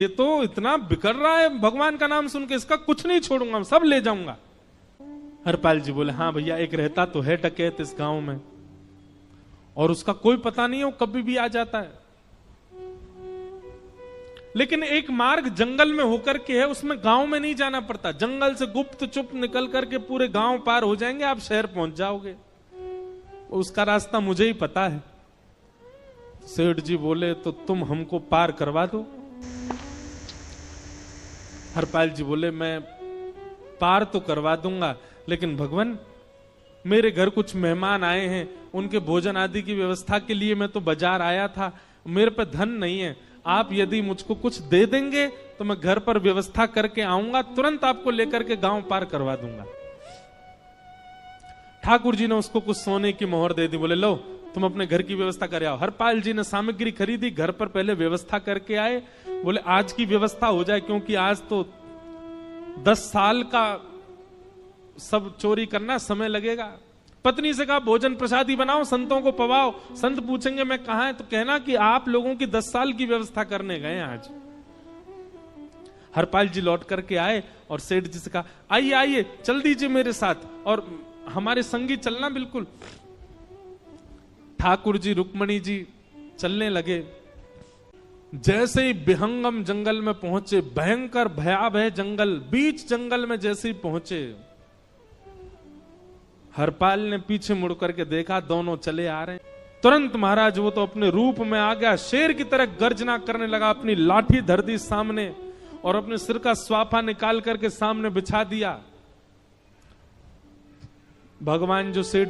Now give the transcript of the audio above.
ये तो इतना बिगड़ रहा है भगवान का नाम सुन के, इसका कुछ नहीं छोड़ूंगा, सब ले जाऊंगा। हरपाल जी बोले, हाँ भैया, एक रहता तो है डकैत इस गांव में, और उसका कोई पता नहीं है, वो कभी भी आ जाता है। लेकिन एक मार्ग जंगल में होकर के है, उसमें गांव में नहीं जाना पड़ता, जंगल से गुप्त चुप निकल करके पूरे गांव पार हो जाएंगे, आप शहर पहुंच जाओगे। उसका रास्ता मुझे ही पता है। सेठ जी बोले, तो तुम हमको पार करवा दो। हरपाल जी बोले, मैं पार तो करवा दूंगा, लेकिन भगवान मेरे घर कुछ मेहमान आए हैं, उनके भोजन आदि की व्यवस्था के लिए मैं तो बाजार आया था, मेरे पे धन नहीं है, आप यदि मुझको कुछ दे देंगे तो मैं घर पर व्यवस्था करके आऊंगा, तुरंत आपको लेकर के गांव पार करवा दूंगा। ठाकुर जी ने उसको कुछ सोने की मोहर दे दी, बोले लो तुम अपने घर की व्यवस्था कर आओ। हरपाल जी ने सामग्री खरीदी, घर पर पहले व्यवस्था करके आए। बोले आज की व्यवस्था हो जाए, क्योंकि आज तो 10 साल का सब चोरी करना, समय लगेगा। पत्नी से कहा भोजन प्रसादी बनाओ, संतों को पवाओ, संत पूछेंगे मैं कहां है तो कहना कि आप लोगों की 10 साल की व्यवस्था करने गए आज। हरपाल जी लौट करके आए और सेठ जी से कहा, आइए आइए चल दीजिए मेरे साथ, और हमारे संगी चलना बिल्कुल। ठाकुर जी रुक्मणी जी चलने लगे। जैसे ही विहंगम जंगल में पहुंचे, भयंकर भयावह जंगल, बीच जंगल में जैसे ही पहुंचे, हरपाल ने पीछे मुड़ करके देखा, दोनों चले आ रहे हैं। तुरंत महाराज वो तो अपने रूप में आ गया, शेर की तरह गर्जना करने लगा, अपनी लाठी धर दी सामने और अपने सिर का स्वाफा निकाल करके सामने बिछा दिया। भगवान जो सेठ